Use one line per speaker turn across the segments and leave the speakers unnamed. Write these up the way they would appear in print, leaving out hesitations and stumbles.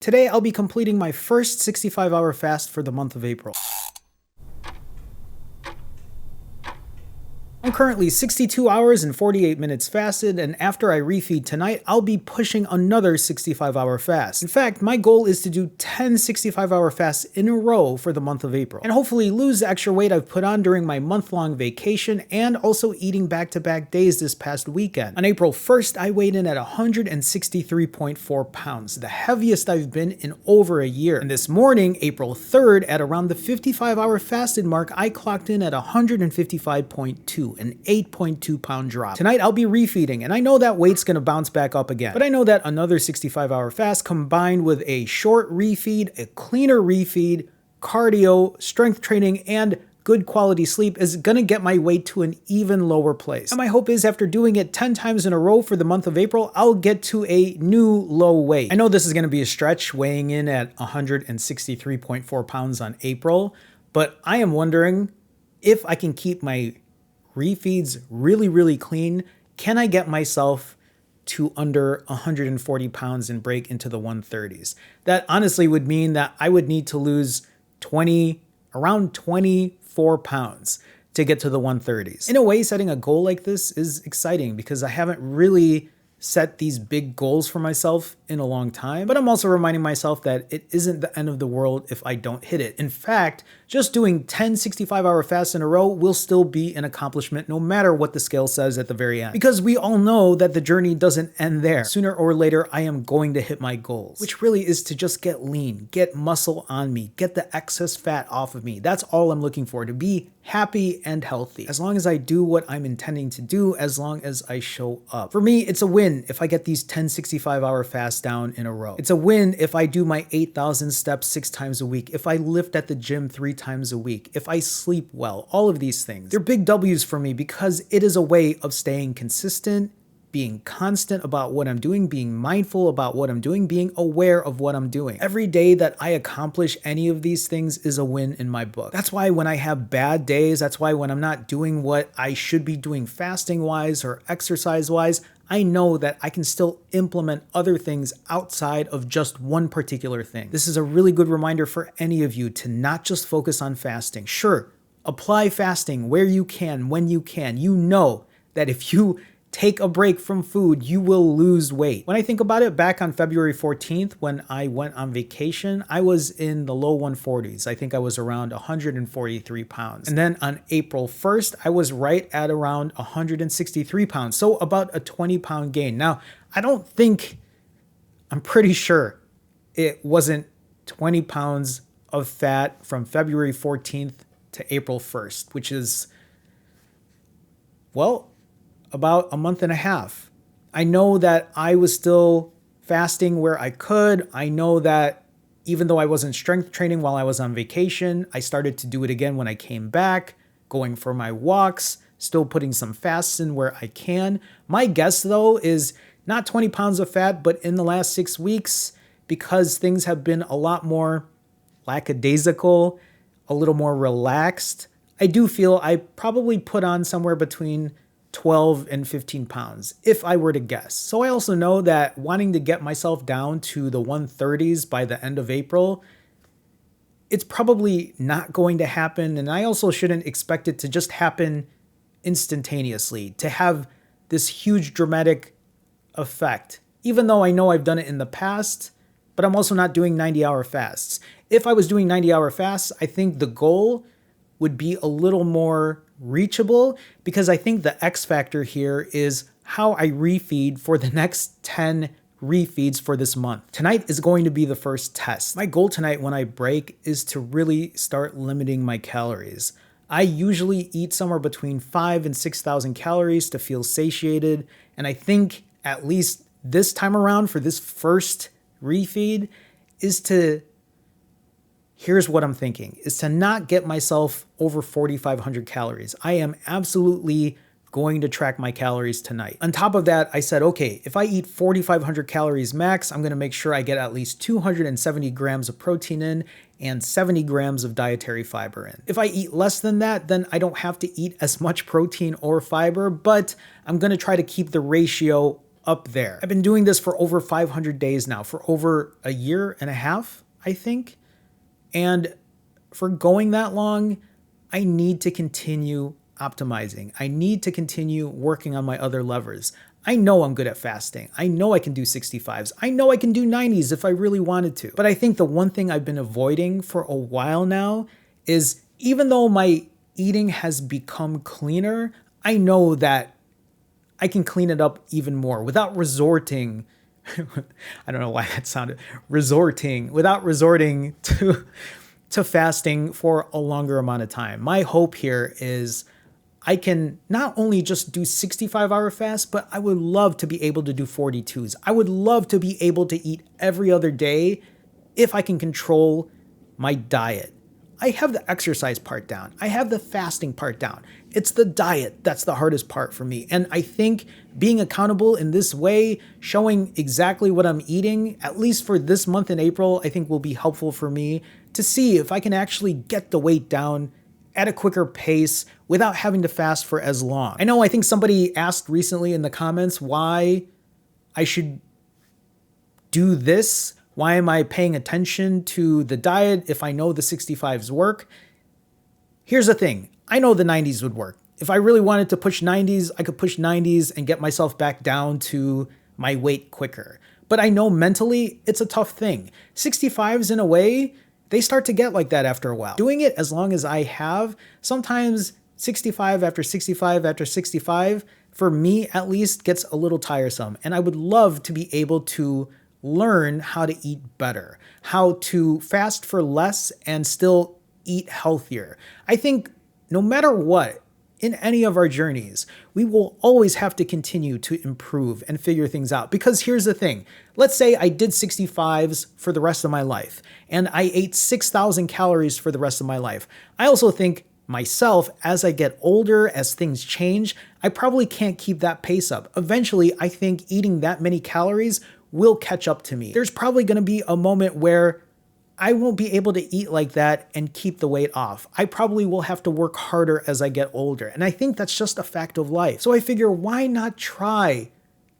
Today I'll be completing my first 65-hour fast for the month of April. I'm currently 62 hours and 48 minutes fasted, and after I refeed tonight, I'll be pushing another 65-hour fast. In fact, my goal is to do 10 65-hour fasts in a row for the month of April, and hopefully lose the extra weight I've put on during my month-long vacation and also eating back-to-back days this past weekend. On April 1st, I weighed in at 163.4 pounds, the heaviest I've been in over a year. And this morning, April 3rd, at around the 55-hour fasted mark, I clocked in at 155.2. An 8.2 pound drop. Tonight I'll be refeeding, and I know that weight's gonna bounce back up again. But I know that another 65-hour fast combined with a short refeed, a cleaner refeed, cardio, strength training, and good quality sleep is gonna get my weight to an even lower place. And my hope is after doing it 10 times in a row for the month of April, I'll get to a new low weight. I know this is gonna be a stretch, weighing in at 163.4 pounds on April, but I am wondering if I can keep my refeeds really clean. Can I get myself to under 140 pounds and break into the 130s? That honestly would mean that I would need to lose around 24 pounds to get to the 130s. In a way, setting a goal like this is exciting because I haven't really set these big goals for myself in a long time, but I'm also reminding myself that it isn't the end of the world if I don't hit it. In fact, just doing 10 65-hour fasts in a row will still be an accomplishment no matter what the scale says at the very end. Because we all know that the journey doesn't end there. Sooner or later, I am going to hit my goals, which really is to just get lean, get muscle on me, get the excess fat off of me. That's all I'm looking for, to be happy and healthy. As long as I do what I'm intending to do, as long as I show up. For me, it's a win if I get these 10 65-hour fasts down in a row. It's a win if I do my 8,000 steps 6 times a week, if I lift at the gym 3 times a week, if I sleep well, all of these things. They're big W's for me because it is a way of staying consistent, being constant about what I'm doing, being mindful about what I'm doing, being aware of what I'm doing. Every day that I accomplish any of these things is a win in my book. That's why when I have bad days, that's why when I'm not doing what I should be doing fasting-wise or exercise-wise, I know that I can still implement other things outside of just one particular thing. This is a really good reminder for any of you to not just focus on fasting. Sure, apply fasting where you can, when you can. You know that if you take a break from food, you will lose weight. When I think about it, back on February 14th, when I went on vacation, I was in the low 140s. I think I was around 143 pounds. And then on April 1st, I was right at around 163 pounds. So about a 20-pound gain. Now, I'm pretty sure it wasn't 20 pounds of fat from February 14th to April 1st, which is, well, about a month and a half. I know that I was still fasting where I could. I know that even though I wasn't strength training while I was on vacation, I started to do it again when I came back, going for my walks, still putting some fasts in where I can. My guess though is not 20 pounds of fat, but in the last 6 weeks, because things have been a lot more lackadaisical, a little more relaxed, I do feel I probably put on somewhere between 12 and 15 pounds, if I were to guess. So I also know that wanting to get myself down to the 130s by the end of April, it's probably not going to happen. And I also shouldn't expect it to just happen instantaneously, to have this huge dramatic effect, even though I know I've done it in the past, but I'm also not doing 90-hour fasts. If I was doing 90-hour fasts, I think the goal would be a little more reachable, because I think the X factor here is how I refeed for the next 10 refeeds for this month. Tonight is going to be the first test. My goal tonight when I break is to really start limiting my calories. I usually eat somewhere between 5,000 and 6,000 calories to feel satiated, and I think at least this time around for this first refeed here's what I'm thinking, is to not get myself over 4,500 calories. I am absolutely going to track my calories tonight. On top of that, I said, okay, if I eat 4,500 calories max, I'm gonna make sure I get at least 270 grams of protein in and 70 grams of dietary fiber in. If I eat less than that, then I don't have to eat as much protein or fiber, but I'm gonna try to keep the ratio up there. I've been doing this for over 500 days now, for over a year and a half, I think. And for going that long, I need to continue optimizing. I need to continue working on my other levers. I know I'm good at fasting. I know I can do 65s. I know I can do 90s if I really wanted to. But I think the one thing I've been avoiding for a while now is, even though my eating has become cleaner, I know that I can clean it up even more without resorting I don't know why that sounded without resorting to fasting for a longer amount of time. My hope here is I can not only just do 65-hour fasts, but I would love to be able to do 42s. I would love to be able to eat every other day if I can control my diet. I have the exercise part down. I have the fasting part down. It's the diet that's the hardest part for me. And I think being accountable in this way, showing exactly what I'm eating, at least for this month in April, I think will be helpful for me to see if I can actually get the weight down at a quicker pace without having to fast for as long. I think somebody asked recently in the comments why I should do this. Why am I paying attention to the diet if I know the 65s work? Here's the thing. I know the 90s would work. If I really wanted to push 90s, I could push 90s and get myself back down to my weight quicker. But I know mentally it's a tough thing. 65s, in a way, they start to get like that after a while. Doing it as long as I have, sometimes 65 after 65 after 65, for me at least, gets a little tiresome. And I would love to be able to learn how to eat better, how to fast for less and still eat healthier. I think no matter what, in any of our journeys, we will always have to continue to improve and figure things out. Because here's the thing. Let's say I did 65s for the rest of my life, and I ate 6,000 calories for the rest of my life. I also think myself, as I get older, as things change, I probably can't keep that pace up. Eventually, I think eating that many calories will catch up to me. There's probably going to be a moment where I won't be able to eat like that and keep the weight off. I probably will have to work harder as I get older. And I think that's just a fact of life. So I figure, why not try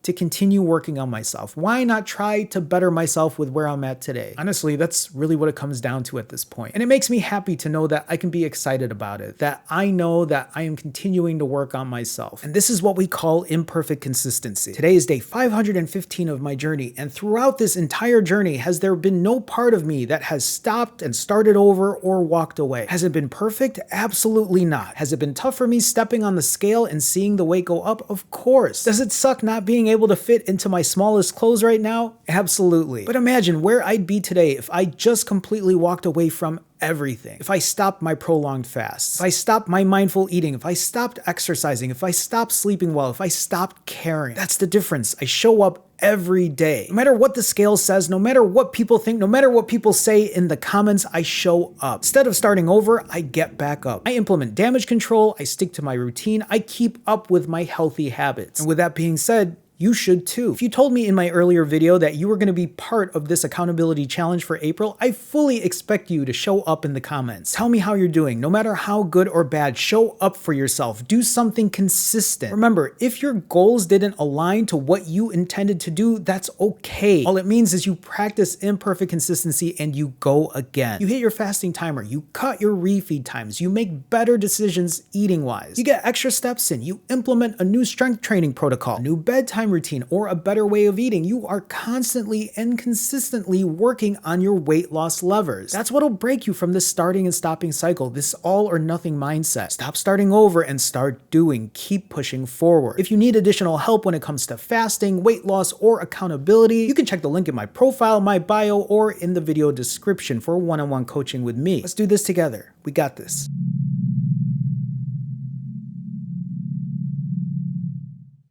to continue working on myself? Why not try to better myself with where I'm at today? Honestly, that's really what it comes down to at this point. And it makes me happy to know that I can be excited about it, that I know that I am continuing to work on myself. And this is what we call imperfect consistency. Today is day 515 of my journey, and throughout this entire journey, has there been no part of me that has stopped and started over or walked away? Has it been perfect? Absolutely not. Has it been tough for me stepping on the scale and seeing the weight go up? Of course. Does it suck not being able to fit into my smallest clothes right now? Absolutely. But imagine where I'd be today if I just completely walked away from everything. If I stopped my prolonged fasts, if I stopped my mindful eating, if I stopped exercising, if I stopped sleeping well, if I stopped caring. That's the difference. I show up every day. No matter what the scale says, no matter what people think, no matter what people say in the comments, I show up. Instead of starting over, I get back up. I implement damage control, I stick to my routine, I keep up with my healthy habits. And with that being said, you should too. If you told me in my earlier video that you were going to be part of this accountability challenge for April, I fully expect you to show up in the comments. Tell me how you're doing. No matter how good or bad, show up for yourself. Do something consistent. Remember, if your goals didn't align to what you intended to do, that's okay. All it means is you practice imperfect consistency and you go again. You hit your fasting timer, you cut your refeed times, you make better decisions eating-wise. You get extra steps in, you implement a new strength training protocol, a new bedtime routine, or a better way of eating. You are constantly and consistently working on your weight loss levers. That's what'll break you from this starting and stopping cycle, this all or nothing mindset. Stop starting over and start doing. Keep pushing forward. If you need additional help when it comes to fasting, weight loss, or accountability, you can check the link in my profile, my bio, or in the video description for one-on-one coaching with me. Let's do this together. We got this.